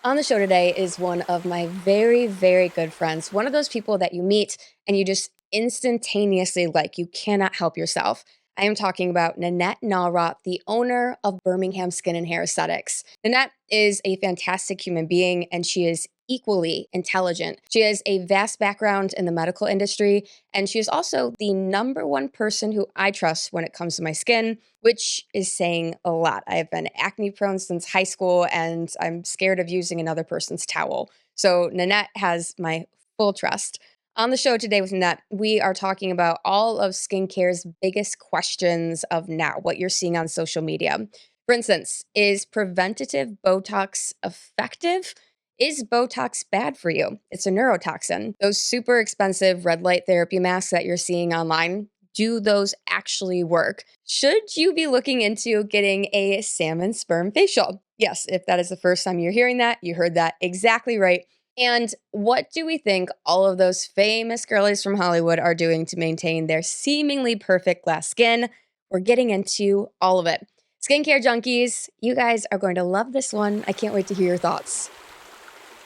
On the show today is one of my very, very good friends. One of those people that you meet and you just instantaneously like, you cannot help yourself. I am talking about Nanette Nawrot, the owner of Birmingham Skin and Hair Aesthetics. Nanette is a fantastic human being and she is equally intelligent. She has a vast background in the medical industry, and she is also the number one person who I trust when it comes to my skin, which is saying a lot. I have been acne prone since high school, and I'm scared of using another person's towel. So Nanette has my full trust. On the show today with Nanette, we are talking about all of skincare's biggest questions of now, what you're seeing on social media. For instance, is preventative Botox effective? Is Botox bad for you? It's a neurotoxin. Those super expensive red light therapy masks that you're seeing online, do those actually work? Should you be looking into getting a salmon sperm facial? Yes, if that is the first time you're hearing that, you heard that exactly right. And what do we think all of those famous girlies from Hollywood are doing to maintain their seemingly perfect glass skin? We're getting into all of it. Skincare junkies, you guys are going to love this one. I can't wait to hear your thoughts.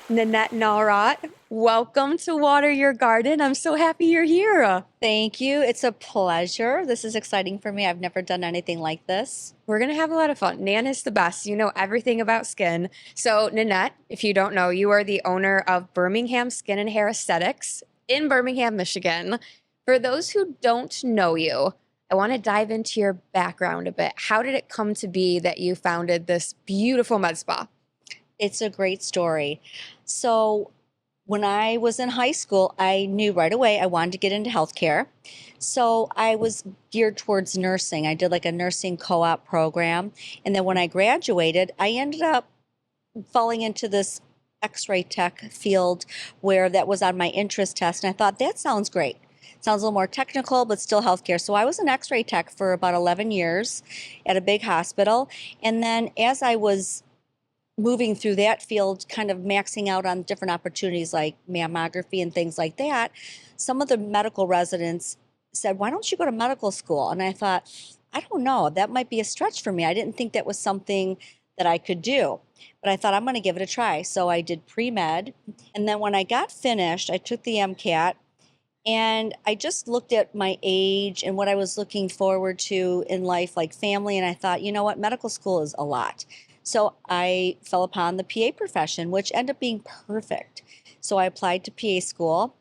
Nanette Nawrot, welcome to Water Your Garden. I'm so happy you're here. Thank you. It's a pleasure. This is exciting for me. I've never done anything like this. We're going to have a lot of fun. Nan is the best. You know everything about skin. So, Nanette, if you don't know, you are the owner of Birmingham Skin and Hair Aesthetics in Birmingham, Michigan. For those who don't know you, I want to dive into your background a bit. How did it come to be that you founded this beautiful med spa? It's a great story. So, when I was in high school, I knew right away I wanted to get into healthcare. So, I was geared towards nursing. I did like a nursing co op program. And then when I graduated, I ended up falling into this x ray tech field where that was on my interest test. And I thought, that sounds great. Sounds a little more technical, but still healthcare. So I was an x ray tech for about 11 years at a big hospital. And then as I was moving through that field, kind of maxing out on different opportunities like mammography and things like that, some of the medical residents said, why don't you go to medical school? And I thought, I don't know, that might be a stretch for me. I didn't think that was something that I could do, but I thought I'm going to give it a try. So I did pre-med. And then when I got finished, I took the MCAT and I just looked at my age and what I was looking forward to in life, like family. And I thought, you know what, medical school is a lot. So I fell upon the PA profession, which ended up being perfect. So I applied to PA school,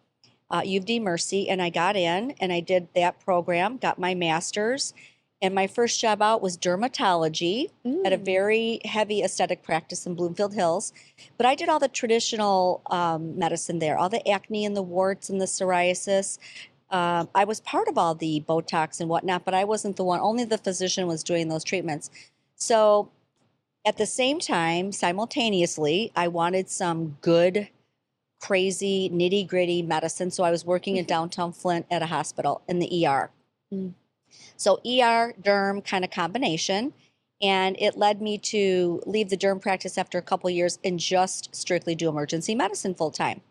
U of D Mercy, and I got in and I did that program, got my master's. And my first job out was dermatology at a very heavy aesthetic practice in Bloomfield Hills. But I did all the traditional medicine there, all the acne and the warts and the psoriasis. I was part of all the Botox and whatnot, but I wasn't the one, only the physician was doing those treatments. So at the same time, simultaneously, I wanted some good, crazy, nitty gritty medicine. So I was working in downtown Flint at a hospital in the ER. Mm. So ER, derm kind of combination. And it led me to leave the derm practice after a couple of years and just strictly do emergency medicine full time.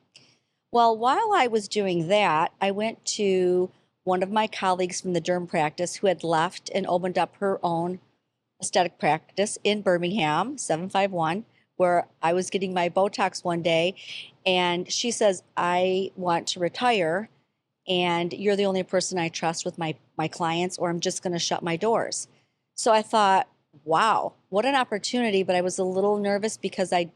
Well, while I was doing that, I went to one of my colleagues from the derm practice who had left and opened up her own aesthetic practice in Birmingham, 751, where I was getting my Botox one day. And she says, I want to retire and you're the only person I trust with my clients, or I'm just going to shut my doors. So I thought, wow, what an opportunity. But I was a little nervous because I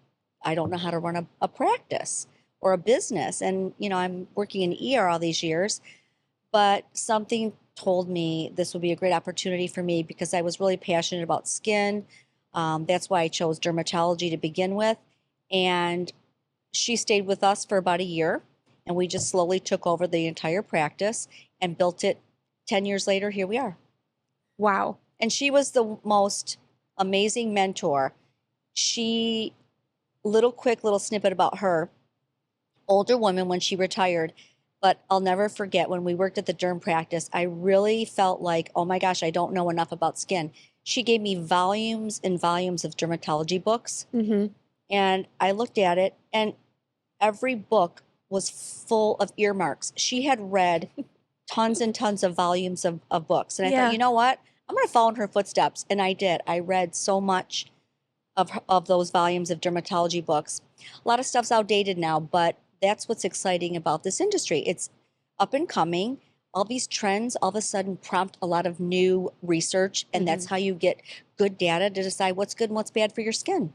don't know how to run a practice or a business. And, you know, I'm working in ER all these years, but something told me this would be a great opportunity for me because I was really passionate about skin. That's why I chose dermatology to begin with. And she stayed with us for about a year. And we just slowly took over the entire practice and built it. 10 years later, here we are. Wow. And she was the most amazing mentor. Little snippet about her, older woman when she retired, but I'll never forget when we worked at the derm practice, I really felt like, oh my gosh, I don't know enough about skin. She gave me volumes and volumes of dermatology books. Mm-hmm. And I looked at it and every book was full of earmarks. She had read tons and tons of volumes of books. And I thought, you know what? I'm going to follow in her footsteps. And I did. I read so much of those volumes of dermatology books. A lot of stuff's outdated now, but that's what's exciting about this industry. It's up and coming. All these trends all of a sudden prompt a lot of new research, and that's how you get good data to decide what's good and what's bad for your skin.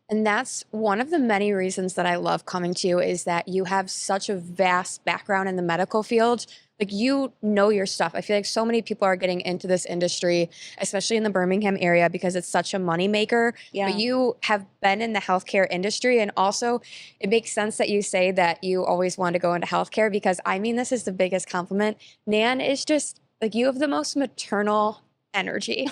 And that's one of the many reasons that I love coming to you is that you have such a vast background in the medical field. Like you know your stuff. I feel like so many people are getting into this industry, especially in the Birmingham area, because it's such a moneymaker. But Yeah. you have been in the healthcare industry. And also, it makes sense that you say that you always want to go into healthcare because I mean, this is the biggest compliment. Nan is just like you have the most maternal energy.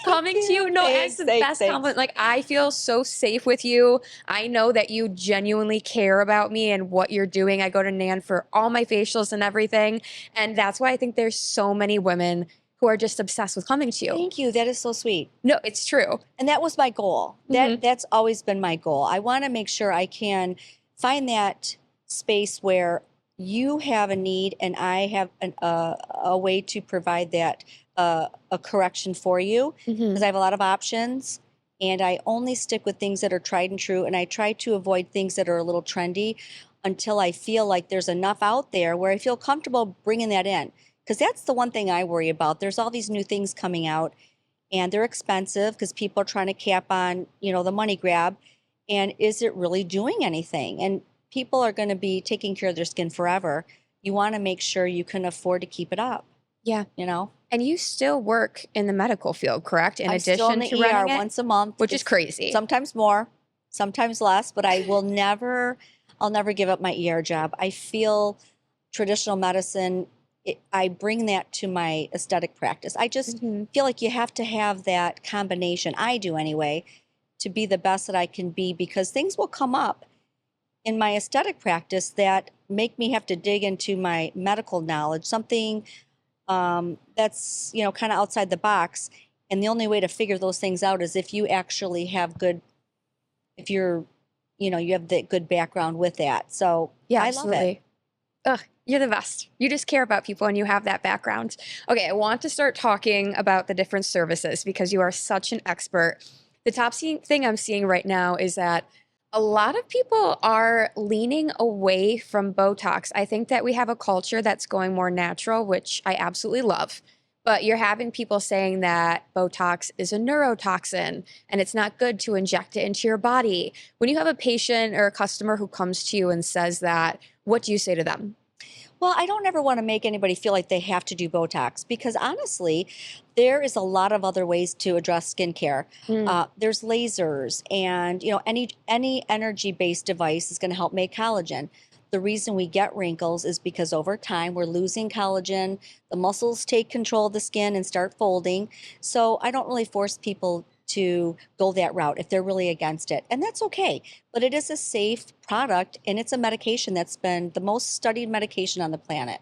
Coming to you, no, as the best compliment. Like I feel so safe with you. I know that you genuinely care about me and what you're doing. I go to Nan for all my facials and everything, and that's why I think there's so many women who are just obsessed with coming to you. Thank you. That is so sweet. No, it's true. And that was my goal. That's always been my goal. I want to make sure I can find that space where you have a need and I have a way to provide that a correction for you because I have a lot of options and I only stick with things that are tried and true, and I try to avoid things that are a little trendy until I feel like there's enough out there where I feel comfortable bringing that in, because that's the one thing I worry about. There's all these new things coming out and they're expensive because people are trying to cap on, the money grab. And is it really doing anything? And people are going to be taking care of their skin forever. You want to make sure you can afford to keep it up. Yeah. And you still work in the medical field, correct? In I'm addition still in the to ER running it, once a month, which is crazy. Sometimes more, sometimes less, but I'll never give up my ER job. I feel traditional medicine, I bring that to my aesthetic practice. I just feel like you have to have that combination. I do anyway, to be the best that I can be, because things will come up in my aesthetic practice that make me have to dig into my medical knowledge, something that's, kind of outside the box. And the only way to figure those things out is if you actually have if you're, you have the good background with that. So yeah, I absolutely. love it. Ugh, you're the best. You just care about people and you have that background. Okay, I want to start talking about the different services because you are such an expert. The top thing I'm seeing right now is that a lot of people are leaning away from Botox. I think that we have a culture that's going more natural, which I absolutely love. But you're having people saying that Botox is a neurotoxin and it's not good to inject it into your body. When you have a patient or a customer who comes to you and says that, what do you say to them? Well, I don't ever want to make anybody feel like they have to do Botox, because honestly, there is a lot of other ways to address skincare. There's lasers, and any energy-based device is going to help make collagen. The reason we get wrinkles is because over time we're losing collagen. The muscles take control of the skin and start folding. So I don't really force people to go that route if they're really against it. And that's okay. But it is a safe product, and it's a medication that's been the most studied medication on the planet.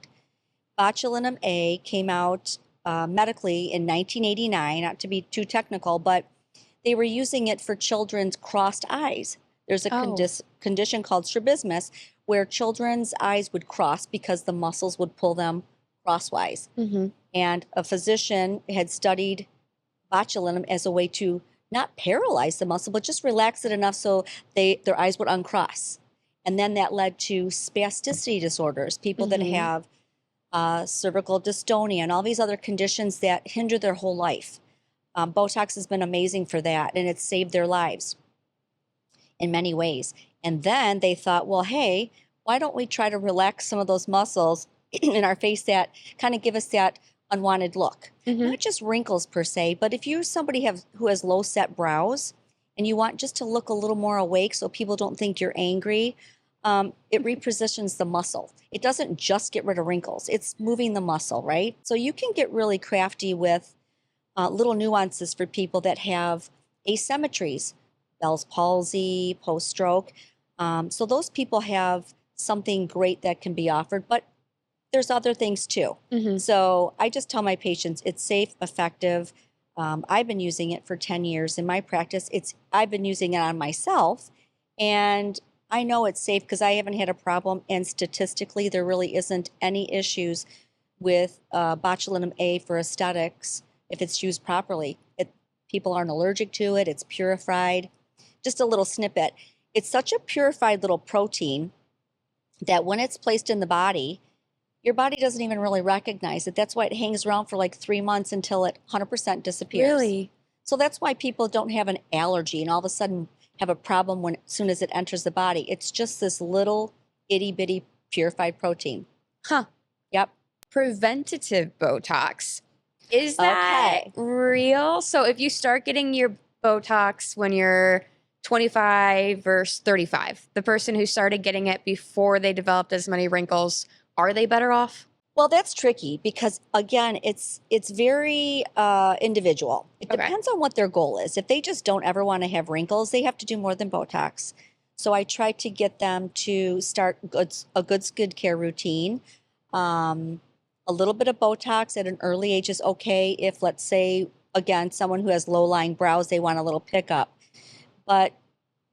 Botulinum A came out medically in 1989, not to be too technical, but they were using it for children's crossed eyes. There's a condition called strabismus where children's eyes would cross because the muscles would pull them crosswise. And a physician had studied botulinum as a way to not paralyze the muscle, but just relax it enough so their eyes would uncross. And then that led to spasticity disorders, people that have cervical dystonia and all these other conditions that hinder their whole life. Botox has been amazing for that, and it's saved their lives in many ways. And then they thought, well, hey, why don't we try to relax some of those muscles in our face that kind of give us that unwanted look? Not just wrinkles per se, but if you're somebody who has low set brows and you want just to look a little more awake so people don't think you're angry, it repositions the muscle. It doesn't just get rid of wrinkles, it's moving the muscle, right? So you can get really crafty with little nuances for people that have asymmetries, Bell's palsy, post-stroke. So those people have something great that can be offered, but there's other things too. So I just tell my patients it's safe, effective. I've been using it for 10 years in my practice. I've been using it on myself, and I know it's safe because I haven't had a problem. And statistically, there really isn't any issues with botulinum A for aesthetics if it's used properly. People aren't allergic to it. It's purified. just a little snippet. It's such a purified little protein that when it's placed in the body, your body doesn't even really recognize it. That's why it hangs around for like 3 months until it 100% disappears. Really? So that's why people don't have an allergy and all of a sudden have a problem when as soon as it enters the body. It's just this little itty bitty purified protein. Huh. Yep. Preventative Botox. Is that Okay. real? So if you start getting your Botox when you're 25 versus 35, the person who started getting it before they developed as many wrinkles, are they better off? Well, that's tricky because again, it's very individual. It Okay. depends on what their goal is. If they just don't ever want to have wrinkles, they have to do more than Botox. So I try to get them to start a good skincare routine. A little bit of Botox at an early age is okay. If, let's say, again, someone who has low-lying brows, they want a little pickup. But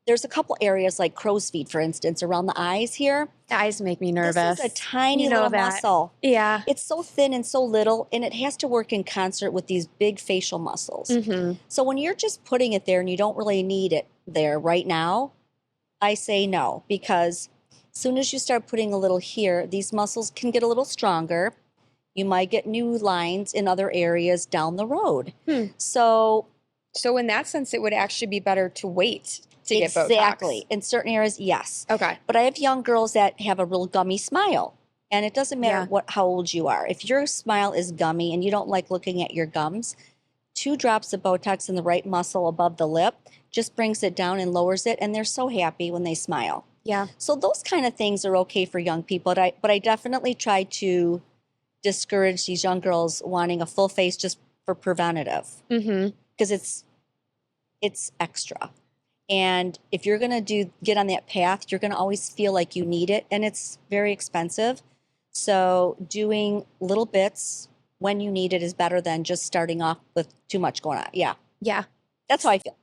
there's a couple areas like crow's feet, for instance, around the eyes here. The eyes make me This nervous. is a tiny You know little that. muscle. Yeah. It's so thin and so little, and it has to work in concert with these big facial muscles. Mm-hmm. So when you're just putting it there and you don't really need it there right now, I say no, because as soon as you start putting a little here, these muscles can get a little stronger. You might get new lines in other areas down the road. So in that sense, it would actually be better to wait to get Botox. exactly. In certain areas, yes. Okay. But I have young girls that have a real gummy smile. And it doesn't matter Yeah. how old you are. If your smile is gummy and you don't like looking at your gums, 2 drops of Botox in the right muscle above the lip just brings it down and lowers it. And they're so happy when they smile. Yeah. So those kind of things are okay for young people. But I definitely try to discourage these young girls wanting a full face just for preventative. Mm-hmm. Because it's extra. And if you're going to get on that path, you're going to always feel like you need it, and it's very expensive. So doing little bits when you need it is better than just starting off with too much going on. Yeah. Yeah. That's how I feel.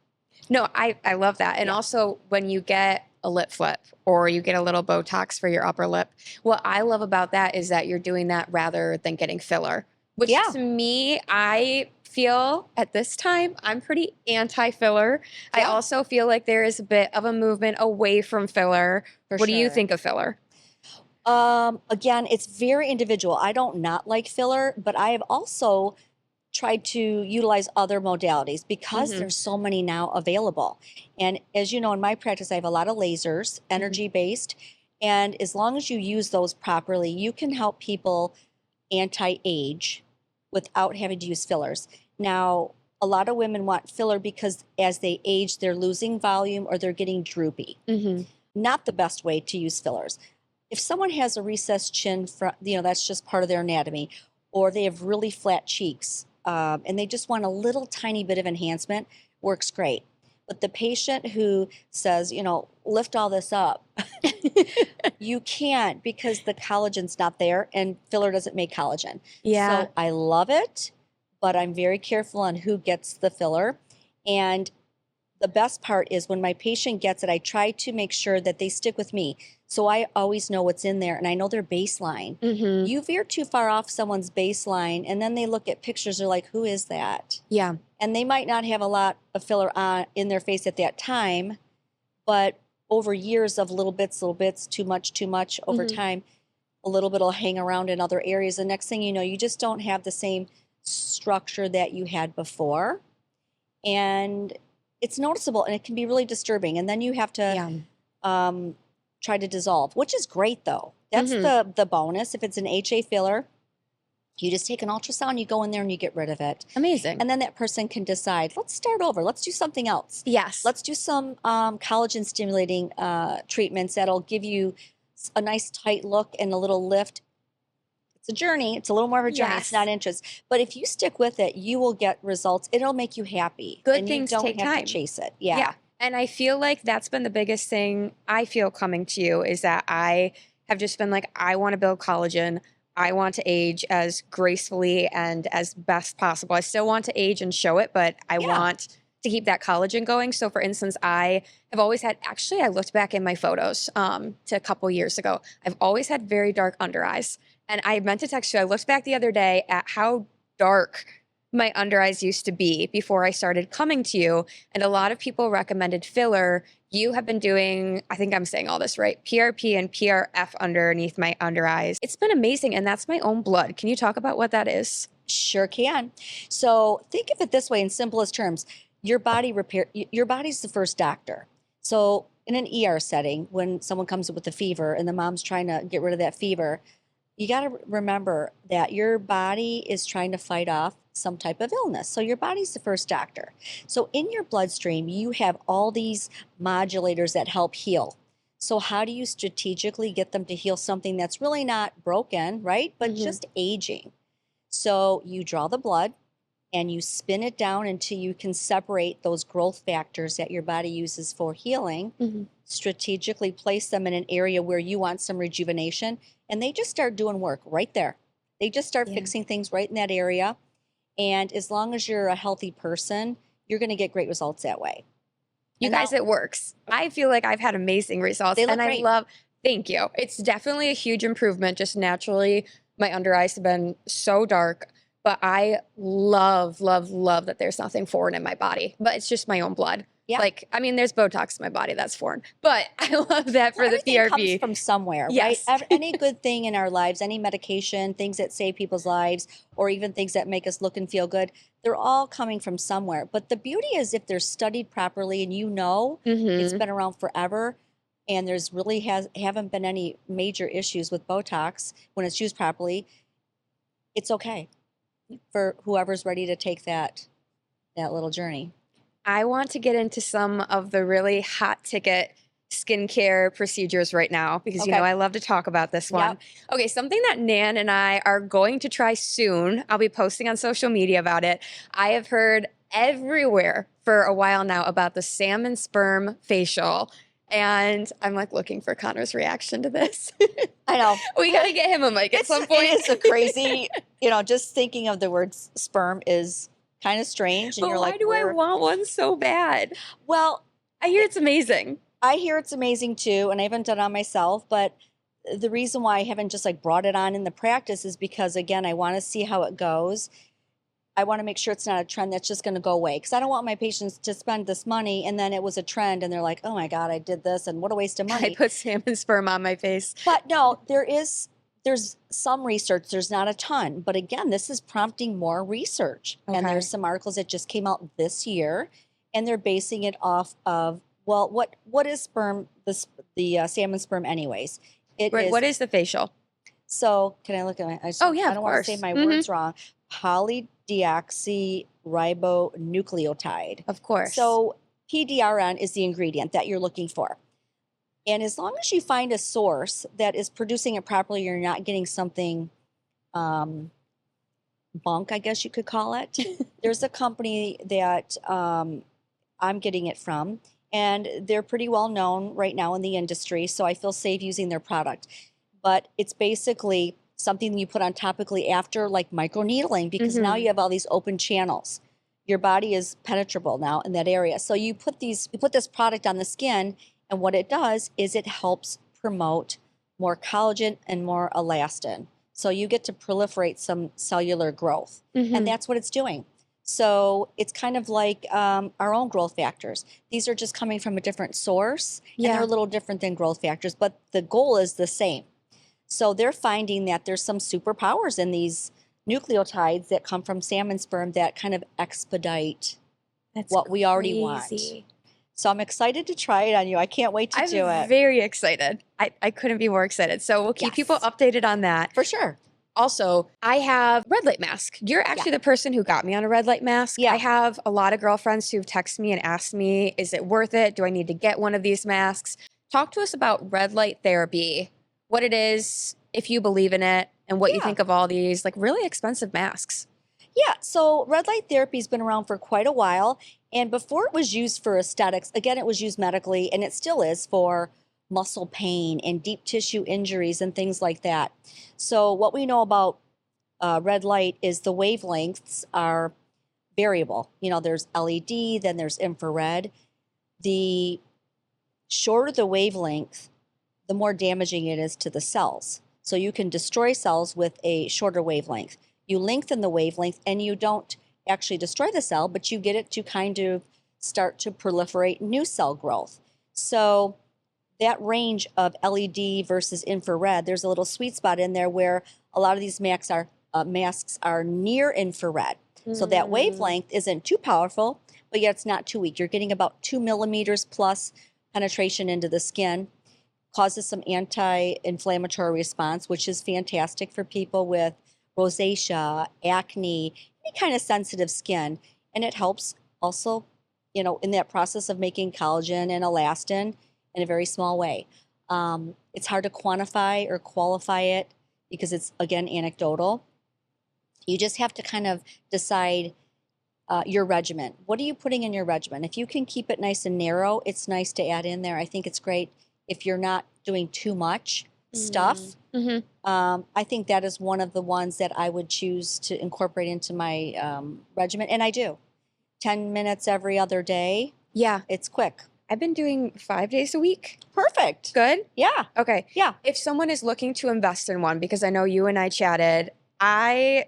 No, I love that. And Yeah. also when you get a lip flip or you get a little Botox for your upper lip, what I love about that is that you're doing that rather than getting filler, which Yeah. to me, I feel at this time, I'm pretty anti-filler. I Yeah. also feel like there is a bit of a movement away from filler. For What do you sure. think of filler? Again, it's very individual. I don't not like filler, but I have also tried to utilize other modalities because Mhm. there's so many now available. And as you know, in my practice, I have a lot of lasers, energy based. And as long as you use those properly, you can help people anti-age without having to use fillers. Now, a lot of women want filler because as they age, they're losing volume or they're getting droopy. Mm-hmm. Not the best way to use fillers. If someone has a recessed chin, that's just part of their anatomy, or they have really flat cheeks, and they just want a little tiny bit of enhancement, works great. But the patient who says, lift all this up, you can't because the collagen's not there and filler doesn't make collagen. Yeah. So I love it, but I'm very careful on who gets the filler. And the best part is when my patient gets it, I try to make sure that they stick with me. So I always know what's in there and I know their baseline. Mm-hmm. You veer too far off someone's baseline and then they look at pictures, they're like, who is that? Yeah. And they might not have a lot of filler on in their face at that time, but over years of little bits, too much over Mhm. time, a little bit will hang around in other areas. The next thing you know, you just don't have the same structure that you had before. And it's noticeable and it can be really disturbing. And then you have to Yeah. try to dissolve, which is great though. That's Mhm. the bonus. If it's an HA filler, you just take an ultrasound, you go in there and you get rid of it. Amazing. And then that person can decide, let's start over. Let's do something else. Yes. Let's do some collagen stimulating treatments that'll give you a nice tight look and a little lift. It's a journey. It's a little more of a journey. It's Yes. not inches. But if you stick with it, you will get results. It'll make you happy. Good and things you don't take have time. to chase it. Yeah. Yeah. And I feel like that's been the biggest thing I feel coming to you is that I have just been like, I want to build collagen. I want to age as gracefully and as best possible. I still want to age and show it, but I Yeah. want to keep that collagen going. So for instance, I have always had, actually, I looked back in my photos to a couple years ago. I've always had very dark under eyes. And I meant to text you, I looked back the other day at how dark my under eyes used to be before I started coming to you. And a lot of people recommended filler. You have been doing, I think I'm saying all this right, PRP and PRF underneath my under eyes. It's been amazing. And that's my own blood. Can you talk about what that is? Sure can. So think of it this way in simplest terms. Your body's the first doctor. So in an ER setting, when someone comes with a fever and the mom's trying to get rid of that fever, you got to remember that your body is trying to fight off some type of illness. So your body's the first doctor. So in your bloodstream, you have all these modulators that help heal. So how do you strategically get them to heal something that's really not broken, right? But just aging? So you draw the blood and you spin it down until you can separate those growth factors that your body uses for healing, strategically place them in an area where you want some rejuvenation, and they just start doing work right there. They just start fixing things right in that area. And as long as you're a healthy person, you're going to get great results that way. You guys, it works. I feel like I've had amazing results. They look and I great. thank you. It's definitely a huge improvement. Just naturally, my under eyes have been so dark. But I love, love, love that there's nothing foreign in my body. But it's just my own blood. Yeah. Like, I mean, there's Botox in my body that's foreign. But I love that for the PRP. Comes from somewhere, Yes. right? Any good thing in our lives, any medication, things that save people's lives, or even things that make us look and feel good, they're all coming from somewhere. But the beauty is if they're studied properly and it's been around forever, and there's really haven't been any major issues with Botox when it's used properly, it's okay for whoever's ready to take that little journey. I want to get into some of the really hot ticket skincare procedures right now because, you know, I love to talk about this one. Yep. Okay, something that Nan and I are going to try soon. I'll be posting on social media about it. I have heard everywhere for a while now about the salmon sperm facial. And I'm like looking for Connor's reaction to this. I know. We got to get him a mic at some point. It's a crazy, just thinking of the word sperm is kind of strange. And But you're why like, do I want one so bad? Well, I hear it's amazing. I hear it's amazing too, and I haven't done it on myself, but the reason why I haven't just like brought it on in the practice is because, again, I want to see how it goes. I want to make sure it's not a trend that's just going to go away, because I don't want my patients to spend this money and then it was a trend and they're like, oh my God, I did this and what a waste of money. I put salmon sperm on my face. But no, there's some research, there's not a ton, but again, this is prompting more research. And there's some articles that just came out this year and they're basing it off of, well, what is sperm, the salmon sperm anyways? What is the facial? So can I look at my, I don't want to say my words wrong. Polydeoxyribonucleotide. Of course. So PDRN is the ingredient that you're looking for. And as long as you find a source that is producing it properly, you're not getting something bunk, I guess you could call it. There's a company that I'm getting it from, and they're pretty well known right now in the industry, so I feel safe using their product. But it's basically something you put on topically after like microneedling, because now you have all these open channels. Your body is penetrable now in that area. So you put this product on the skin, and what it does is it helps promote more collagen and more elastin. So you get to proliferate some cellular growth, and that's what it's doing. So it's kind of like our own growth factors. These are just coming from a different source, and they're a little different than growth factors, but the goal is the same. So they're finding that there's some superpowers in these nucleotides that come from salmon sperm that kind of expedite what we already want. So I'm excited to try it on you. I can't wait to do it. I'm very excited. I couldn't be more excited. So we'll keep people updated on that. For sure. Also, I have red light mask. You're actually the person who got me on a red light mask. Yeah. I have a lot of girlfriends who've texted me and asked me, is it worth it? Do I need to get one of these masks? Talk to us about red light therapy, what it is, if you believe in it, and what you think of all these like really expensive masks. Yeah, so red light therapy has been around for quite a while. And before it was used for aesthetics, again, it was used medically, and it still is for muscle pain and deep tissue injuries and things like that. So what we know about red light is the wavelengths are variable. There's LED, then there's infrared. The shorter the wavelength, the more damaging it is to the cells. So you can destroy cells with a shorter wavelength. You lengthen the wavelength and you don't actually destroy the cell, but you get it to kind of start to proliferate new cell growth. So that range of LED versus infrared, there's a little sweet spot in there where a lot of these masks are near infrared. So that wavelength isn't too powerful, but yet it's not too weak. You're getting about 2 millimeters plus penetration into the skin, causes some anti-inflammatory response, which is fantastic for people with rosacea, acne, any kind of sensitive skin. And it helps also, in that process of making collagen and elastin in a very small way. It's hard to quantify or qualify it because it's, again, anecdotal. You just have to kind of decide your regimen. What are you putting in your regimen? If you can keep it nice and narrow, it's nice to add in there. I think it's great if you're not doing too much stuff. I think that is one of the ones that I would choose to incorporate into my regimen. And I do. 10 minutes every other day. Yeah. It's quick. I've been doing 5 days a week. Perfect. Good? Yeah. Okay. Yeah. If someone is looking to invest in one, because I know you and I chatted,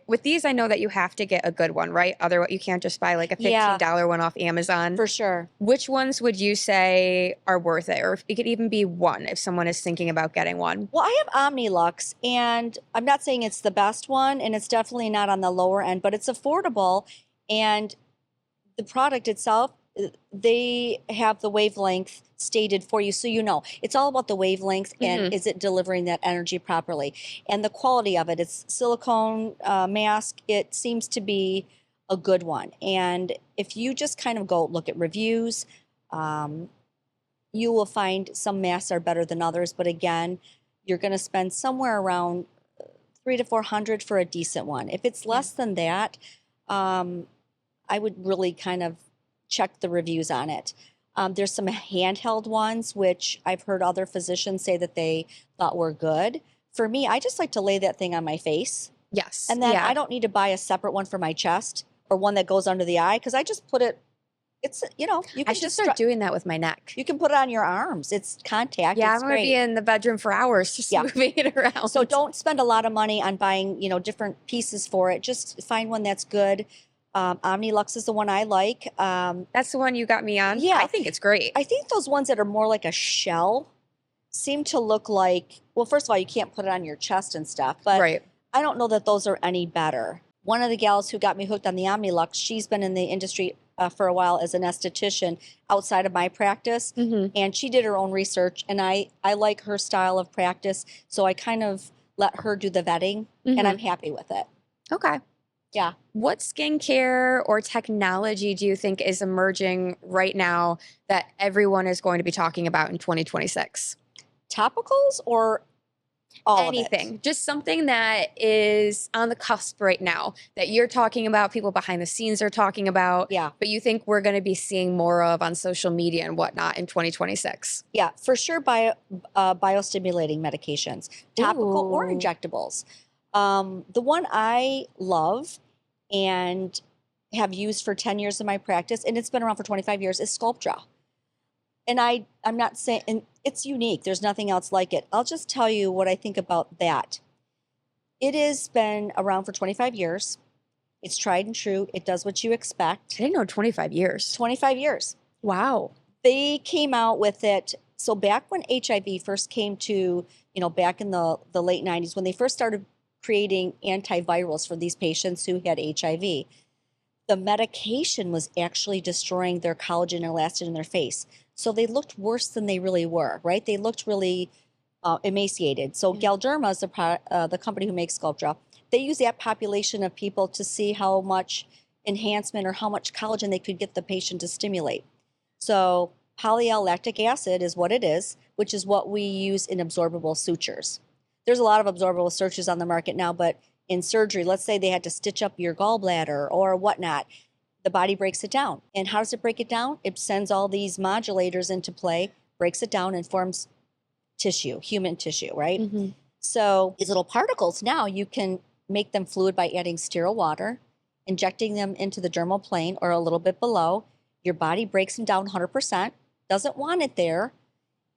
with these, I know that you have to get a good one, right? Otherwise, you can't just buy like a $15 one off Amazon. For sure. Which ones would you say are worth it? Or if it could even be one if someone is thinking about getting one. Well, I have Omnilux, and I'm not saying it's the best one, and it's definitely not on the lower end, but it's affordable. And the product itself, they have the wavelength stated for you, so it's all about the wavelength and is it delivering that energy properly, and the quality of it. It's silicone mask. It seems to be a good one, and if you just kind of go look at reviews, you will find some masks are better than others, but again, you're going to spend somewhere around $300 to $400 for a decent one. If it's less than that, I would really kind of check the reviews on it. There's some handheld ones, which I've heard other physicians say that they thought were good. For me, I just like to lay that thing on my face. Yes. And then I don't need to buy a separate one for my chest or one that goes under the eye, because I just put it, you can I should start doing that with my neck. You can put it on your arms. It's contact. Yeah, it's I'm going to be in the bedroom for hours just moving it around. So don't spend a lot of money on buying, different pieces for it. Just find one that's good. Omnilux is the one I like. That's the one you got me on? Yeah. I think it's great. I think those ones that are more like a shell seem to look like, well, first of all, you can't put it on your chest and stuff, but I don't know that those are any better. One of the gals who got me hooked on the Omnilux, she's been in the industry for a while as an esthetician outside of my practice, and she did her own research, and I like her style of practice, so I kind of let her do the vetting, and I'm happy with it. Okay. Yeah. What skincare or technology do you think is emerging right now that everyone is going to be talking about in 2026? Topicals or all anything? Of it? Just something that is on the cusp right now that you're talking about, people behind the scenes are talking about, but you think we're going to be seeing more of on social media and whatnot in 2026? Yeah, for sure. Biostimulating medications, topical or injectables. The one I love and have used for 10 years in my practice, and it's been around for 25 years, is Sculptra. And I'm not saying, and it's unique. There's nothing else like it. I'll just tell you what I think about that. It has been around for 25 years. It's tried and true. It does what you expect. I didn't know 25 years. 25 years. Wow. They came out with it. So back when HIV first came to, back in the late 90s, when they first started creating antivirals for these patients who had HIV, the medication was actually destroying their collagen and elastin in their face. So they looked worse than they really were, right? They looked really emaciated. So Galderma is the company who makes Sculptra. They use that population of people to see how much enhancement or how much collagen they could get the patient to stimulate. So polyl-lactic acid is what it is, which is what we use in absorbable sutures. There's a lot of absorbable sutures on the market now, but in surgery, let's say they had to stitch up your gallbladder or whatnot, the body breaks it down. And how does it break it down? It sends all these modulators into play, breaks it down, and forms tissue, human tissue, right? So these little particles, now you can make them fluid by adding sterile water, injecting them into the dermal plane or a little bit below. Your body breaks them down 100%, doesn't want it there,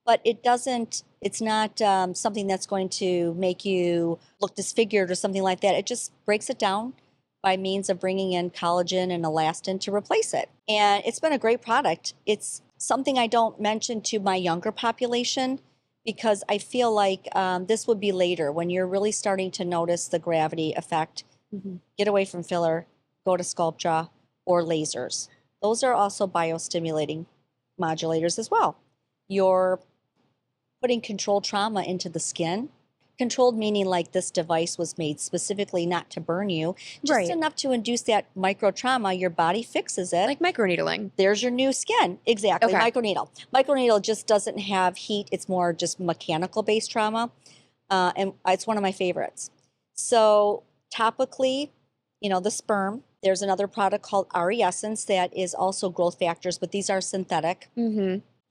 but it's not something that's going to make you look disfigured or something like that. It just breaks it down, by means of bringing in collagen and elastin to replace it. And it's been a great product. It's something I don't mention to my younger population because I feel like this would be later when you're really starting to notice the gravity effect. Get away from filler, go to Sculptra or lasers. Those are also biostimulating modulators as well. You're putting controlled trauma into the skin. Controlled meaning like this device was made specifically not to burn you, just Right. enough to induce that micro trauma. Your body fixes it. Like microneedling. There's your new skin. Exactly. Okay. Microneedle. Microneedle just doesn't have heat. It's more just mechanical based trauma. And it's one of my favorites. So topically, the sperm, there's another product called RE Essence that is also growth factors, but these are synthetic.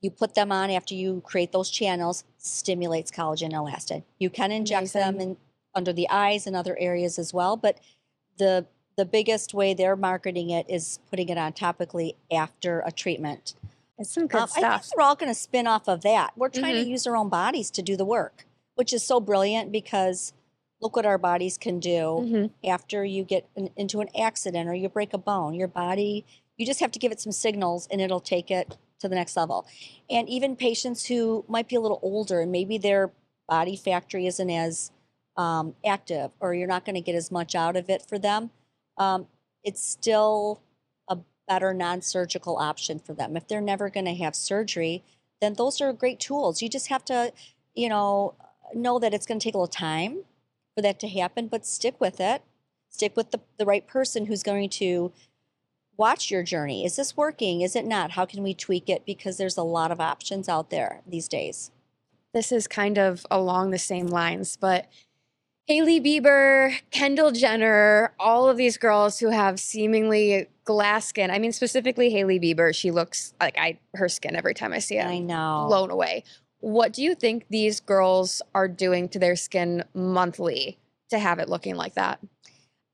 You put them on after you create those channels, stimulates collagen and elastin. You can inject them under the eyes and other areas as well, but the biggest way they're marketing it is putting it on topically after a treatment. It's some good I think stuff. they're all going to spin off of that. We're trying to use our own bodies to do the work, which is so brilliant because look what our bodies can do after you get into an accident or you break a bone. Your body, you just have to give it some signals and it'll take it to the next level. And even patients who might be a little older and maybe their body factory isn't as active or you're not going to get as much out of it for them, it's still a better non-surgical option for them. If they're never going to have surgery, then those are great tools. You just have to, know that it's going to take a little time for that to happen, but stick with it. Stick with the right person who's going to watch your journey. Is this working? Is it not? How can we tweak it? Because there's a lot of options out there these days. This is kind of along the same lines, but Hailey Bieber, Kendall Jenner, all of these girls who have seemingly glass skin. I mean, specifically Hailey Bieber, she looks like her skin every time I see it. I know. Blown away. What do you think these girls are doing to their skin monthly to have it looking like that?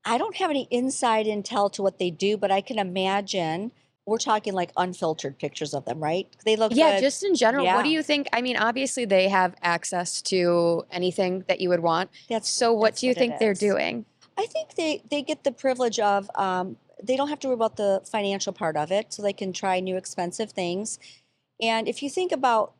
I don't have any inside intel to what they do, but I can imagine we're talking like unfiltered pictures of them, right? They look good. Just in general. What do you think? I mean, obviously they have access to anything that you would want. So what do you think they're doing? I think they get the privilege of, they don't have to worry about the financial part of it, so they can try new expensive things. And if you think about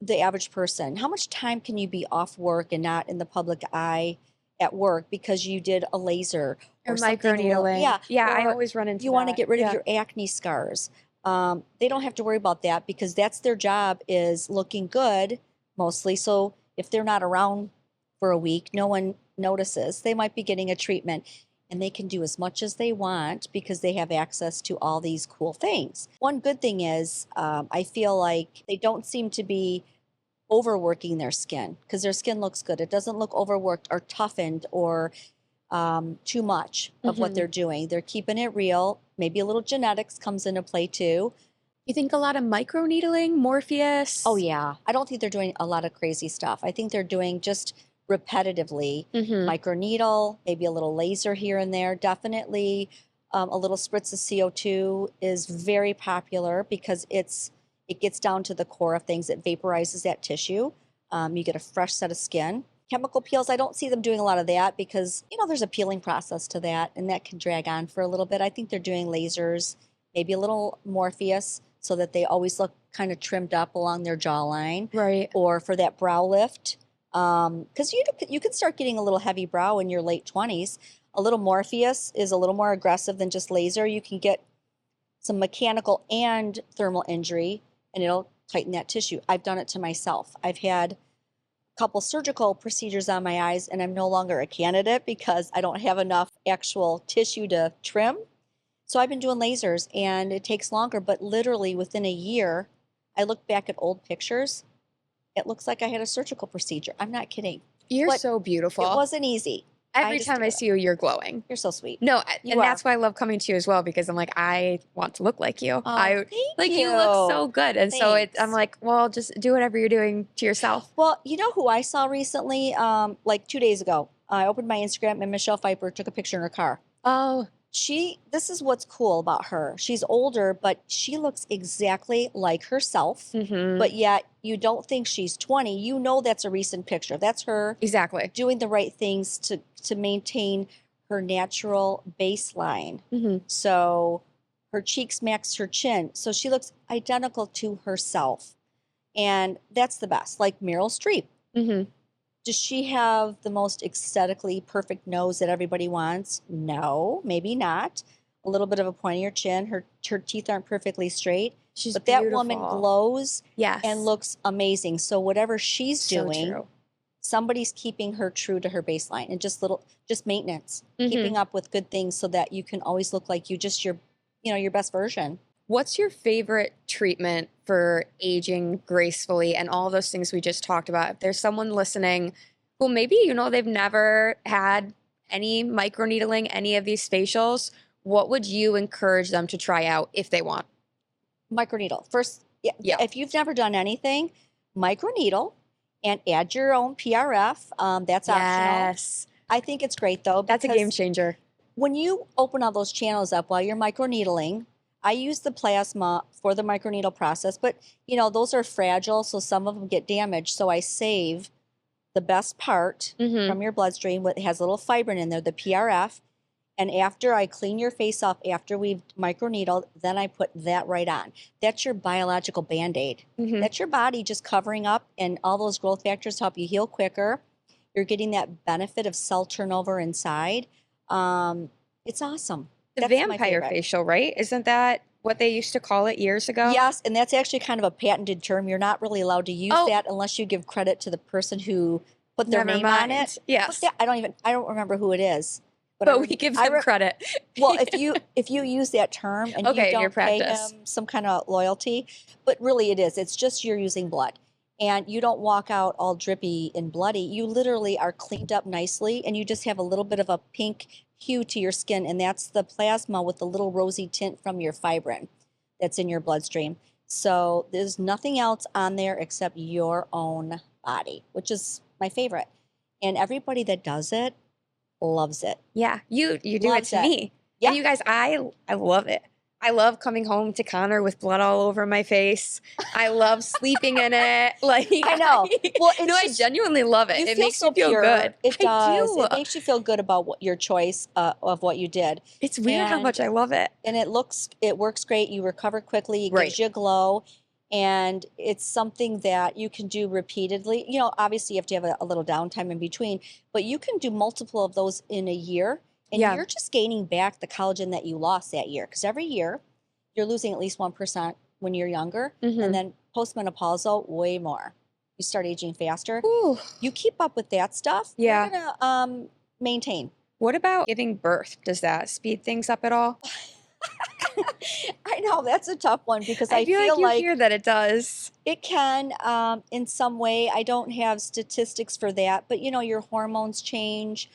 the average person, how much time can you be off work and not in the public eye at work because you did a laser or microneedling? I always run into you want to get rid of your acne scars. They don't have to worry about that because that's their job, is looking good mostly. So if they're not around for a week, no one notices. They might be getting a treatment and they can do as much as they want because they have access to all these cool things. One good thing is I feel like they don't seem to be overworking their skin because their skin looks good. It doesn't look overworked or toughened or too much of what they're doing. They're keeping it real. Maybe a little genetics comes into play too. You think a lot of microneedling, Morpheus? Oh yeah. I don't think they're doing a lot of crazy stuff. I think they're doing just repetitively microneedle, maybe a little laser here and there. Definitely a little spritz of CO2 is very popular because it gets down to the core of things. It vaporizes that tissue. You get a fresh set of skin. Chemical peels, I don't see them doing a lot of that because, there's a peeling process to that and that can drag on for a little bit. I think they're doing lasers, maybe a little Morpheus so that they always look kind of trimmed up along their jawline. Right. Or for that brow lift. Because you can start getting a little heavy brow in your late 20s. A little Morpheus is a little more aggressive than just laser. You can get some mechanical and thermal injury and it'll tighten that tissue. I've done it to myself. I've had a couple surgical procedures on my eyes and I'm no longer a candidate because I don't have enough actual tissue to trim. So I've been doing lasers and it takes longer, but literally within a year, I look back at old pictures. It looks like I had a surgical procedure. I'm not kidding. You're so beautiful. It wasn't easy. Every time I see you, you're glowing. You're so sweet. No, that's why I love coming to you as well because I'm like, I want to look like you. Thank you. You look so good. And I'm like, well, just do whatever you're doing to yourself. Well, you know who I saw recently? Like 2 days ago, I opened my Instagram and Michelle Pfeiffer took a picture in her car. Oh. This is what's cool about her. She's older, but she looks exactly like herself. But yet you don't think she's 20. You know that's a recent picture. That's her exactly doing the right things to maintain her natural baseline. Hmm. So her cheeks match her chin. So she looks identical to herself. And that's the best. Like Meryl Streep. Hmm. Does she have the most aesthetically perfect nose that everybody wants? No, maybe not. A little bit of a pointier chin. Her teeth aren't perfectly straight, She's but that woman beautiful. glows and Yes. looks amazing. So whatever she's So doing, true. somebody's keeping her true to her baseline, and just maintenance, Hmm. keeping up with good things so that you can always look like just your best version. What's your favorite treatment for aging gracefully and all those things we just talked about? If there's someone listening who maybe, they've never had any microneedling, any of these facials, what would you encourage them to try out if they want? Microneedle. First, yeah, Yeah. if you've never done anything, microneedle and add your own PRF. That's optional. Yes. I think it's great though, That's a game because changer. when you open all those channels up while you're microneedling, I use the plasma for the microneedle process, but those are fragile, so some of them get damaged. So I save the best part Hmm. from your bloodstream, what has a little fibrin in there, the PRF. And after I clean your face off, after we've microneedled, then I put that right on. That's your biological Band-Aid. Hmm. That's your body just covering up, and all those growth factors help you heal quicker. You're getting that benefit of cell turnover inside. It's awesome. The That's my vampire favorite. facial, right? Isn't that what they used to call it years ago? Yes, and that's actually kind of a patented term. You're not really allowed to use Oh, that unless you give credit to the person who put their never name on it. mind. But Yes. I don't remember who it is. But But we give them credit. well, if you use that term and you Okay, in your don't pay practice. him some kind of loyalty, but really it is. It's just you're using blood. And you don't walk out all drippy and bloody. You literally are cleaned up nicely, and you just have a little bit of a pink hue to your skin, and that's the plasma with the little rosy tint from your fibrin that's in your bloodstream. So there's nothing else on there except your own body, which is my favorite. And everybody that does it loves it. Yeah, you do it Loves to it. me. And Yeah. you guys, I love it. I love coming home to Connor with blood all over my face. I love sleeping in it. Like I know. Well, no, it's I just genuinely love it. you It feel makes so me feel good. pure. It I does. do. It makes you feel good about your choice of what you did. It's weird how And much I love it. it works great. You recover quickly. It Right. gives you a glow. And it's something that you can do repeatedly. Obviously you have to have a little downtime in between, but you can do multiple of those in a year. And Yeah. you're just gaining back the collagen that you lost that year. Because every year you're losing at least 1% when you're younger. Hmm. And then postmenopausal, way more. You start aging faster. Ooh. You keep up with that stuff, Yeah. you're gonna maintain. What about giving birth? Does that speed things up at all? I know that's a tough one because I I feel like feel you like hear that it does. it can in some way. I don't have statistics for that, but your hormones change.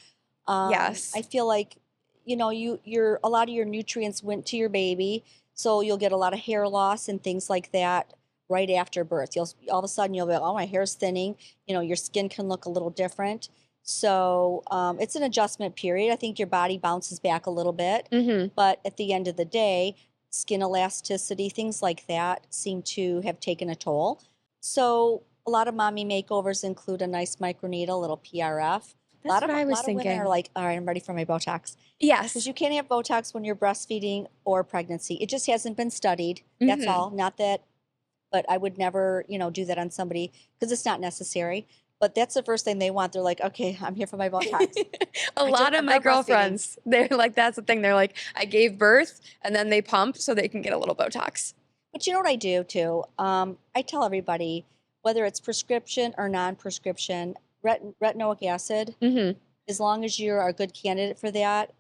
Yes. I feel like you're a lot of your nutrients went to your baby, so you'll get a lot of hair loss and things like that right after birth. You'll all of a sudden you'll be like, oh, my hair's thinning. Your skin can look a little different. So it's an adjustment period. I think your body bounces back a little bit, Hmm. but at the end of the day, skin elasticity, things like that seem to have taken a toll. So a lot of mommy makeovers include a nice microneedle, a little PRF. A That's lot of what I a was lot of women are thinking. like, all right, I'm ready for my Botox. Because Yes. you can't have Botox when you're breastfeeding or pregnancy. It just hasn't been studied. That's Hmm. all. Not that, but I would never, do that on somebody because it's not necessary. But that's the first thing they want. They're like, okay, I'm here for my Botox. A lot of I'm my done breastfeeding. girlfriends, they're like, that's the thing. They're like, I gave birth and then they pump so they can get a little Botox. But you know what I do too? I tell everybody, whether it's prescription or non-prescription, retinoic acid, Hmm. as long as you're a good candidate for that,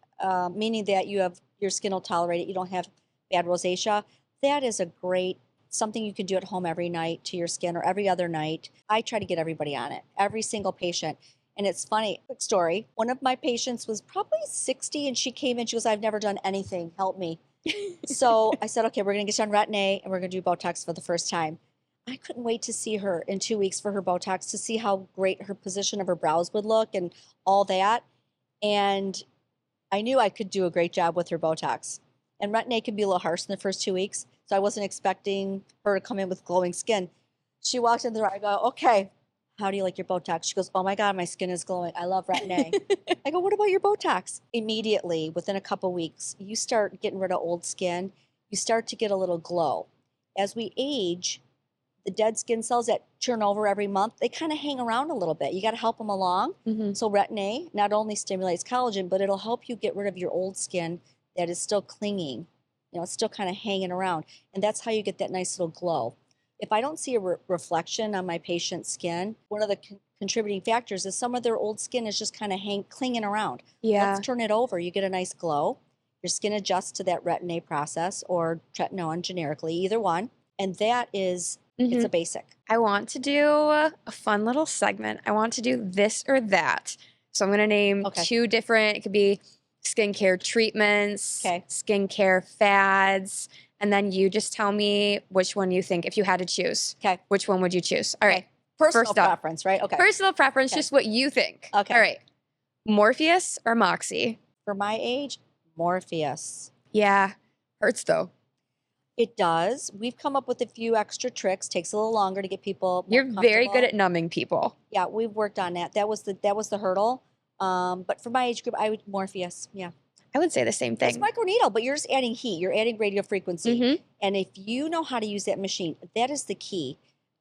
meaning that your skin will tolerate it, you don't have bad rosacea, that is a great something you can do at home every night to your skin or every other night. I try to get everybody on it, every single patient. And it's funny, quick story. One of my patients was probably 60 and she came in, she goes, I've never done anything, help me. So I said, okay, we're going to get you on Retin-A and we're going to do Botox for the first time. I couldn't wait to see her in 2 weeks for her Botox to see how great her position of her brows would look and all that. And I knew I could do a great job with her Botox. And Retin-A can be a little harsh in the first 2 weeks. So I wasn't expecting her to come in with glowing skin. She walked in the door. I go, okay, how do you like your Botox? She goes, oh my God, my skin is glowing. I love Retin-A. I go, what about your Botox? Immediately, within a couple weeks, you start getting rid of old skin. You start to get a little glow. As we age, the dead skin cells that turn over every month, they kind of hang around a little bit. You got to help them along. So Retin-A not only stimulates collagen, but it'll help you get rid of your old skin that is still clinging. You know, it's still kind of hanging around. And that's how you get that nice little glow. If I don't see a reflection on my patient's skin, one of the contributing factors is some of their old skin is just kind of clinging around. Yeah. Let's turn it over. You get a nice glow. Your skin adjusts to that Retin-A process or tretinoin generically, either one. And that is, it's a basic. I want to do a fun little segment. I want to do this or that. So I'm going to name two different, it could be skincare treatments, skincare fads, and then you just tell me which one you think, if you had to choose. Okay. Which one would you choose? All right. Personal preference, right? Okay. Personal preference, just what you think. Okay. All right. Morpheus or Moxie? For my age, Morpheus. Yeah. Hurts though. It does. We've come up with a few extra tricks. Takes a little longer to get people. You're very good at numbing people. Yeah, we've worked on that. That was the hurdle. But for my age group, I would Morpheus. Yeah. I would say the same thing. It's microneedle, but you're just adding heat. You're adding radio frequency. And if you know how to use that machine, that is the key.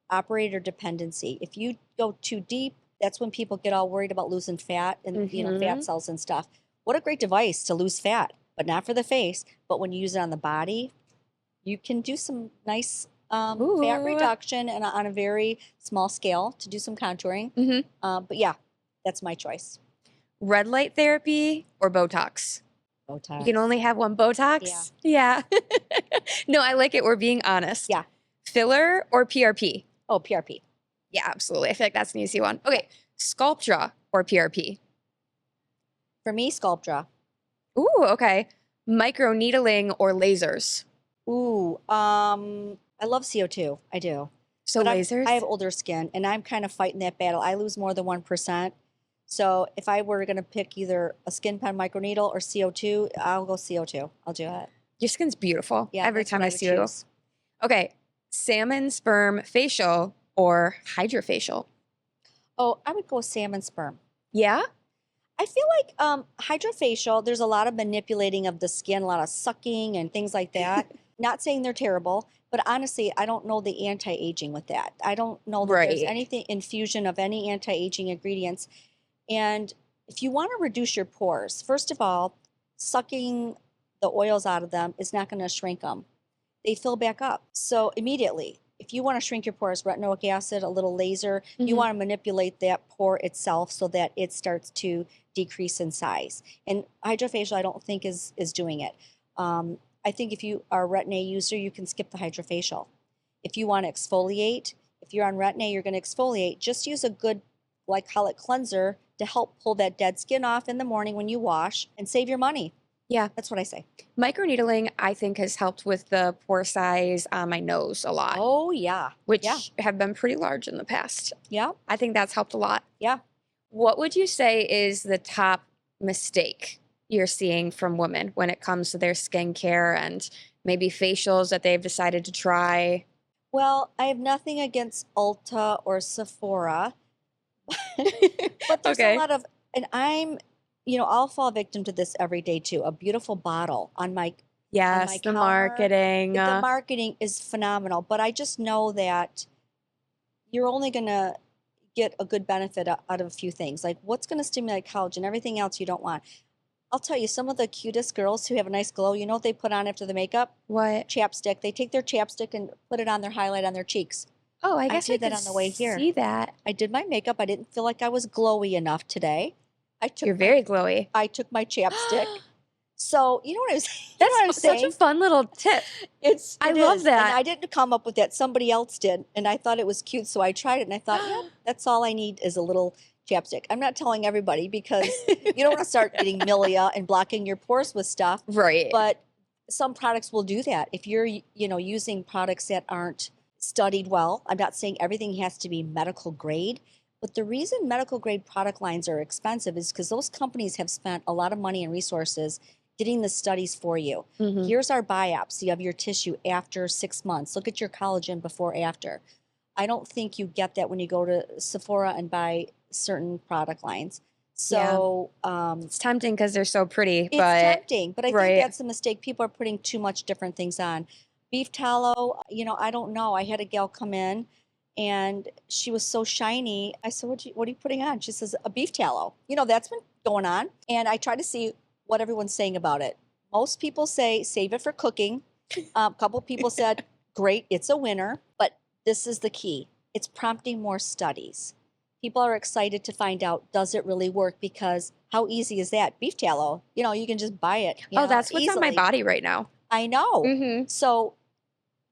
Operator dependency. If you go too deep, that's when people get all worried about losing fat and fat cells and stuff. What a great device to lose fat, but not for the face. But when you use it on the body, you can do some nice fat reduction and on a very small scale to do some contouring. But yeah, that's my choice. Red light therapy or Botox? Botox. You can only have one Botox? Yeah. No, I like it. We're being honest. Yeah. Filler or PRP? Oh, PRP. Yeah, absolutely. I feel like that's an easy one. Okay. Sculptra or PRP? For me, Sculptra. Ooh, okay. Microneedling or lasers? Ooh, I love CO2. I do. So but lasers? I have older skin, and I'm kind of fighting that battle. I lose more than 1%. So if I were going to pick either a skin pen microneedle or CO2, I'll go CO2. I'll do it. Your skin's beautiful. Yeah, every time I see you. Okay. Salmon sperm facial or hydrofacial? Oh, I would go salmon sperm. Yeah? I feel like hydrofacial, there's a lot of manipulating of the skin, a lot of sucking and things like that. Not saying they're terrible, but honestly, I don't know the anti-aging with that. I don't know that there's anything infusion of any anti-aging ingredients. And if you want to reduce your pores, first of all, sucking the oils out of them is not going to shrink them. They fill back up. So immediately, if you want to shrink your pores, retinoic acid, a little laser, you want to manipulate that pore itself so that it starts to decrease in size. And hydrofacial, I don't think is doing it. I think if you are a Retin-A user, you can skip the hydrofacial. If you want to exfoliate, if you're on Retin-A, you're going to exfoliate. Just use a good glycolic cleanser to help pull that dead skin off in the morning when you wash and save your money. Yeah. That's what I say. Microneedling, I think, has helped with the pore size on my nose a lot. Oh, yeah. Which have been pretty large in the past. Yeah. I think that's helped a lot. Yeah. What would you say is the top mistake you're seeing from women when it comes to their skincare and maybe facials that they've decided to try? Well, I have nothing against Ulta or Sephora, but there's a lot of, and I'll fall victim to this every day too. A beautiful bottle on my the counter. marketing. The marketing is phenomenal, but I just know that you're only going to get a good benefit out of a few things. Like what's going to stimulate collagen, everything else you don't want. I'll tell you, some of the cutest girls who have a nice glow, you know what they put on after the makeup? What? Chapstick. They take their chapstick and put it on their highlight on their cheeks. Oh, I guess I did that on the way here. See that. I did my makeup. I didn't feel like I was glowy enough today. You're very glowy. I took my chapstick. So, you know what I was saying? That's such a fun little tip. I love that. And I didn't come up with that. Somebody else did. And I thought it was cute. So I tried it and I thought, yeah, that's all I need is a little chapstick. I'm not telling everybody because you don't want to start getting milia and blocking your pores with stuff. Right. But some products will do that. If you're, using products that aren't studied well, I'm not saying everything has to be medical grade. But the reason medical grade product lines are expensive is because those companies have spent a lot of money and resources getting the studies for you. Here's our biopsy of your tissue after 6 months. Look at your collagen before, after. I don't think you get that when you go to Sephora and buy certain product lines. Yeah. So It's tempting because they're so pretty, it's but tempting, but I think right. that's the mistake. People are putting too much different things on. Beef tallow, I don't know. I had a gal come in and she was so shiny. I said, what are you putting on? She says, a beef tallow. That's been going on. And I try to see what everyone's saying about it. Most people say save it for cooking. A couple people said, great, it's a winner. But this is the key. It's prompting more studies. People are excited to find out, does it really work? Because how easy is that? Beef tallow, you can just buy it, Oh, that's what's on my easily. body right now. I know. Mm-hmm. So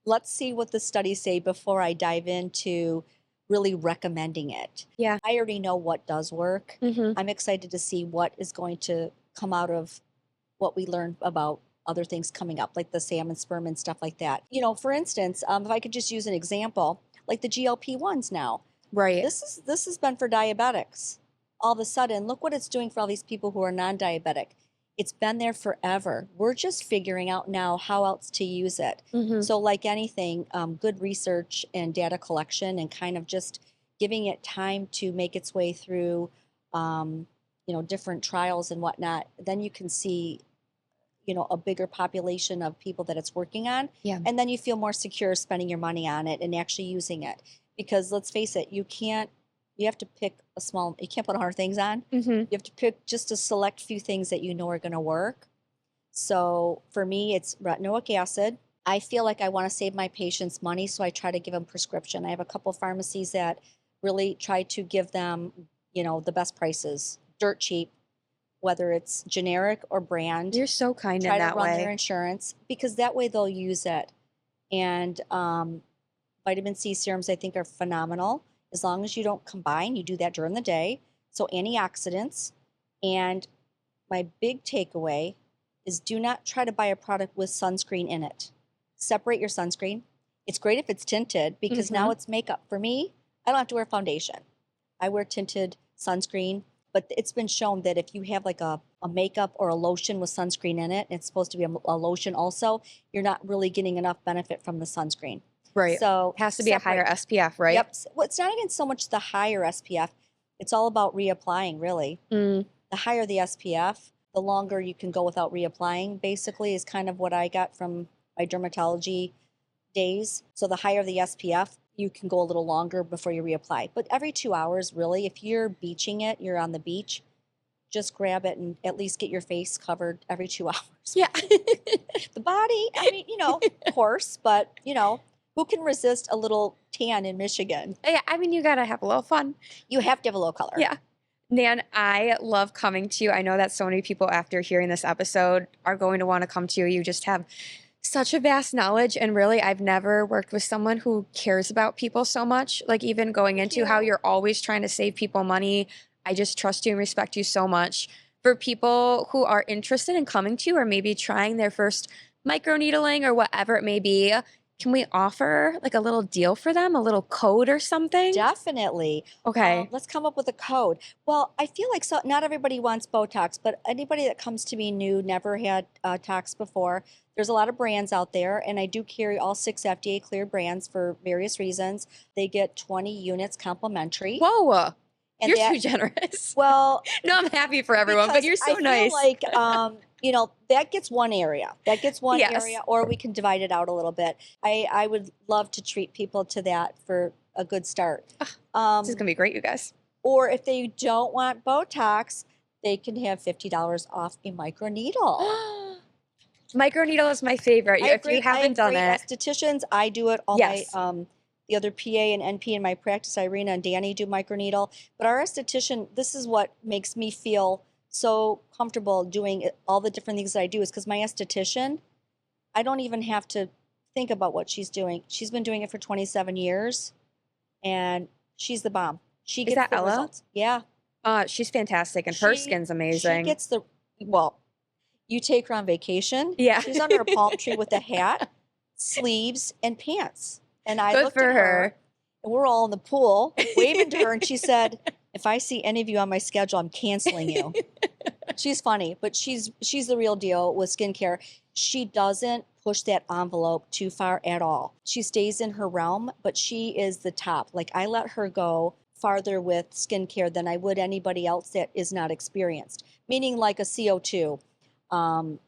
let's see what the studies say before I dive into really recommending it. Yeah. I already know what does work. Mm-hmm. I'm excited to see what is going to come out of what we learned about other things coming up, like the salmon sperm and stuff like that. For instance, if I could just use an example, like the GLP-1s now. Right. This has been for diabetics. All of a sudden, look what it's doing for all these people who are non-diabetic. It's been there forever. We're just figuring out now how else to use it. Mm-hmm. So like anything, good research and data collection and kind of just giving it time to make its way through, different trials and whatnot, then you can see, a bigger population of people that it's working on. Yeah. And then you feel more secure spending your money on it and actually using it. Because let's face it, you have to pick you can't put 100 things on. Mm-hmm. You have to pick just a select few things that you know are going to work. So for me, it's retinoic acid. I feel like I want to save my patients money, so I try to give them prescription. I have a couple pharmacies that really try to give them, the best prices, dirt cheap, whether it's generic or brand. You're so kind in Try that to run their way. insurance because that way they'll use it. And vitamin C serums I think are phenomenal as long as you don't combine. You do that during the day. So antioxidants. And my big takeaway is do not try to buy a product with sunscreen in it. Separate your sunscreen. It's great if it's tinted because now it's makeup. For me, I don't have to wear foundation. I wear tinted sunscreen, but it's been shown that if you have like a makeup or a lotion with sunscreen in it, and it's supposed to be a lotion also, you're not really getting enough benefit from the sunscreen. Right. So it has to be a higher SPF, right? Yep. Well, it's not even so much the higher SPF. It's all about reapplying, really. Mm. The higher the SPF, the longer you can go without reapplying, basically, is kind of what I got from my dermatology days. So the higher the SPF, you can go a little longer before you reapply. But every 2 hours, really, if you're beaching it, you're on the beach, just grab it and at least get your face covered every 2 hours. Yeah. The body, I mean, of course, but, who can resist a little tan in Michigan? Yeah, I mean, you gotta have a little fun. You have to have a little color. Yeah. Nan, I love coming to you. I know that so many people after hearing this episode are going to want to come to you. You just have such a vast knowledge. And really, I've never worked with someone who cares about people so much. Like even going into how you're always trying to save people money. I just trust you and respect you so much. For people who are interested in coming to you or maybe trying their first microneedling or whatever it may be, can we offer like a little deal for them, a little code or something? Definitely. Okay. Let's come up with a code. Well, I feel like not everybody wants Botox, but anybody that comes to me new, never had tox before, there's a lot of brands out there, and I do carry all 6 FDA cleared brands for various reasons. They get 20 units complimentary. Whoa. And you're too generous. Well, no, I'm happy for everyone, but you're so nice. I feel like, that gets one area. That gets one area, or we can divide it out a little bit. I would love to treat people to that for a good start. This is going to be great, you guys. Or if they don't want Botox, they can have $50 off a microneedle. Microneedle is my favorite. If you haven't done it. Estheticians, I do it. All my the other PA and NP in my practice, Irina and Danny, do microneedle. But our esthetician, this is what makes me feel so comfortable doing all the different things that I do is because my esthetician, I don't even have to think about what she's doing. She's been doing it for 27 years, and she's the bomb. She gets the results. Yeah. She's fantastic, and her skin's amazing. She gets you take her on vacation. Yeah. She's under a palm tree with a hat, sleeves, and pants. And I Good looked for at her, and we're all in the pool waving to her, and she said, "If I see any of you on my schedule, I'm canceling you." She's funny, but she's the real deal with skincare. She doesn't push that envelope too far at all. She stays in her realm, but she is the top. Like I let her go farther with skincare than I would anybody else that is not experienced. Meaning like a CO2.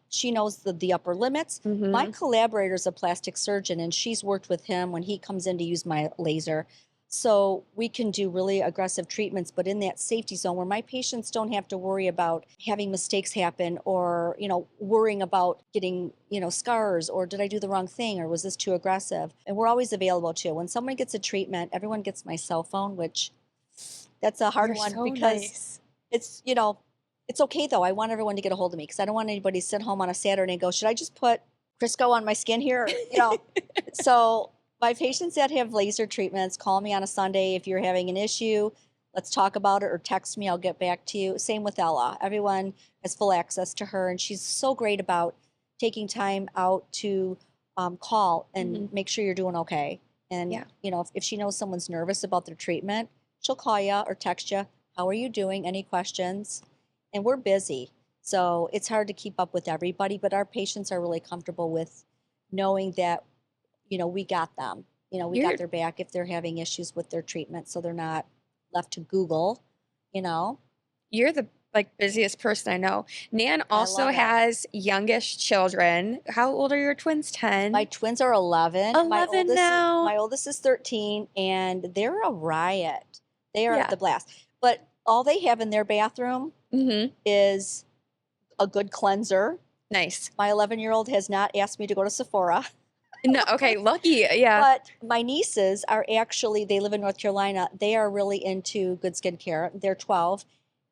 She knows the upper limits. My Hmm. collaborator is a plastic surgeon, and she's worked with him when he comes in to use my laser. So we can do really aggressive treatments, but in that safety zone where my patients don't have to worry about having mistakes happen or, worrying about getting, scars or did I do the wrong thing or was this too aggressive? And we're always available too. When someone gets a treatment, everyone gets my cell phone, which that's a hard You're one so because nice. it's okay though. I want everyone to get a hold of me because I don't want anybody to sit home on a Saturday and go, should I just put Crisco on my skin here? So my patients that have laser treatments, call me on a Sunday if you're having an issue. Let's talk about it or text me. I'll get back to you. Same with Ella. Everyone has full access to her, and she's so great about taking time out to call and Hmm. make sure you're doing okay. And Yeah. if she knows someone's nervous about their treatment, she'll call you or text you. How are you doing? Any questions? And we're busy, so it's hard to keep up with everybody. But our patients are really comfortable with knowing that we got them. We got You're their back if they're having issues with their treatment, so they're not left to Google, you know. you're the like busiest person I know. Nan I also love it. has youngish children. How old are your twins? My 10? twins are 11. 11 now. My oldest is 13 and they're a riot. They are Yeah. the blast. But all they have in their bathroom Hmm. is a good cleanser. Nice. My 11-year-old has not asked me to go to Sephora. No, okay, lucky. Yeah. But my nieces are actually, they live in North Carolina. They are really into good skincare. They're 12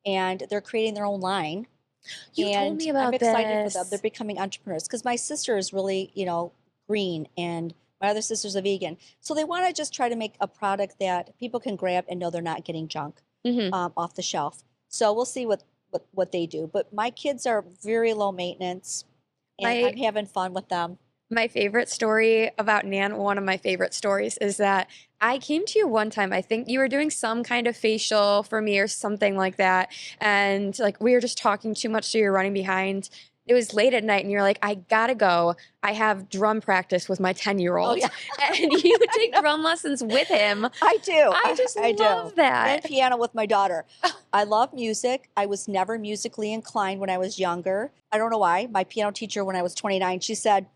and they're creating their own line. You told And me I'm about excited for them. They're this. becoming entrepreneurs because my sister is really, green and my other sister's a vegan. So they want to just try to make a product that people can grab and know they're not getting junk Hmm. off the shelf. So we'll see what they do. But my kids are very low maintenance and My I'm having fun with them. My favorite story about Nan, one of my favorite stories is that I came to you one time. I think you were doing some kind of facial for me or something like that. And like we were just talking too much, so you're running behind. It was late at night, and you're like, I gotta go. I have drum practice with my 10-year Oh, old. yeah. And you would I take know. drum lessons with him. I do. I just I do. love And that. piano with my daughter. I love music. I was never musically inclined when I was younger. I don't know why. My piano teacher, when I was 29, she said,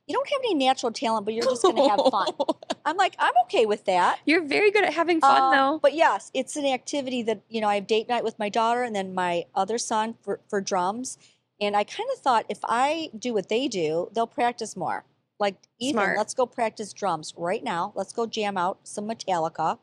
you don't have any natural talent, but you're just going to have fun. I'm like, I'm okay with that. You're very good at having fun, though. But yes, it's an activity that, I have date night with my daughter and then my other son for drums. And I kind of thought if I do what they do, they'll practice more. Like, Ethan, Smart. let's go practice drums right now. Let's go jam out some Metallica.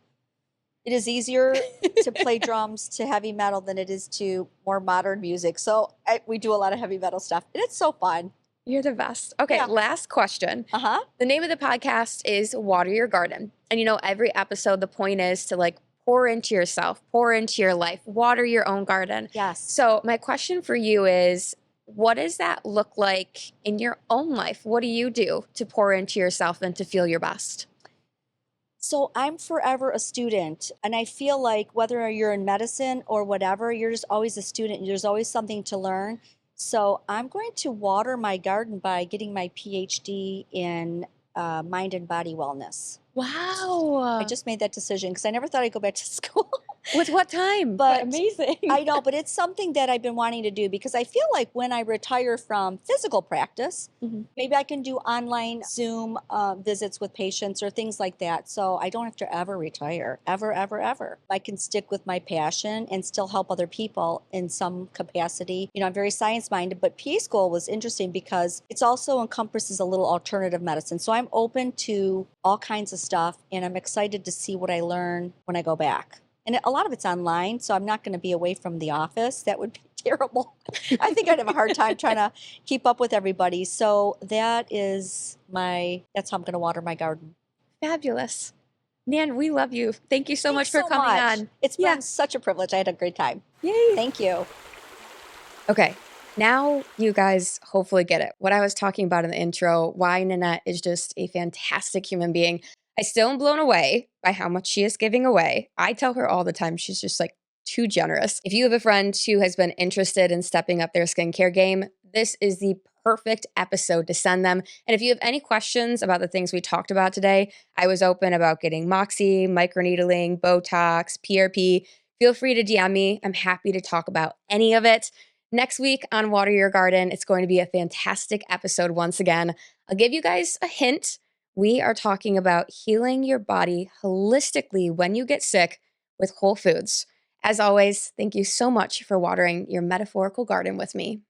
It is easier to play drums to heavy metal than it is to more modern music. So we do a lot of heavy metal stuff, and it's so fun. You're the best. Okay, Yeah. last question. Uh huh. The name of the podcast is Water Your Garden. And every episode, the point is to like pour into yourself, pour into your life, water your own garden. Yes. So, my question for you is what does that look like in your own life? What do you do to pour into yourself and to feel your best? So I'm forever a student. And I feel like whether you're in medicine or whatever, you're just always a student. There's always something to learn. So I'm going to water my garden by getting my PhD in mind and body wellness. I Wow. just made that decision because I never thought I'd go back to school. With what time? But Amazing. I know, but it's something that I've been wanting to do because I feel like when I retire from physical practice, Mhm. maybe I can do online Zoom visits with patients or things like that. So I don't have to ever retire, ever, ever, ever. I can stick with my passion and still help other people in some capacity. I'm very science minded, but PA school was interesting because it's also encompasses a little alternative medicine. So I'm open to all kinds of stuff and I'm excited to see what I learn when I go back. And a lot of it's online, so I'm not going to be away from the office. That would be terrible. I think I'd have a hard time trying to keep up with everybody. So that's how I'm going to water my garden. Fabulous. Nan, we love you. Thank you so much Thanks for so coming much. on. It's Yeah. been such a privilege. I had a great time. Yay. Thank you. Okay, now you guys hopefully get it. What I was talking about in the intro, why Nanette is just a fantastic human being. I still am blown away by how much she is giving away. I tell her all the time, she's just like too generous. If you have a friend who has been interested in stepping up their skincare game, this is the perfect episode to send them. And if you have any questions about the things we talked about today, I was open about getting Moxie, microneedling, Botox, PRP. Feel free to DM me. I'm happy to talk about any of it. Next week on Water Your Garden, it's going to be a fantastic episode once again. I'll give you guys a hint. We are talking about healing your body holistically when you get sick with whole foods. As always, thank you so much for watering your metaphorical garden with me.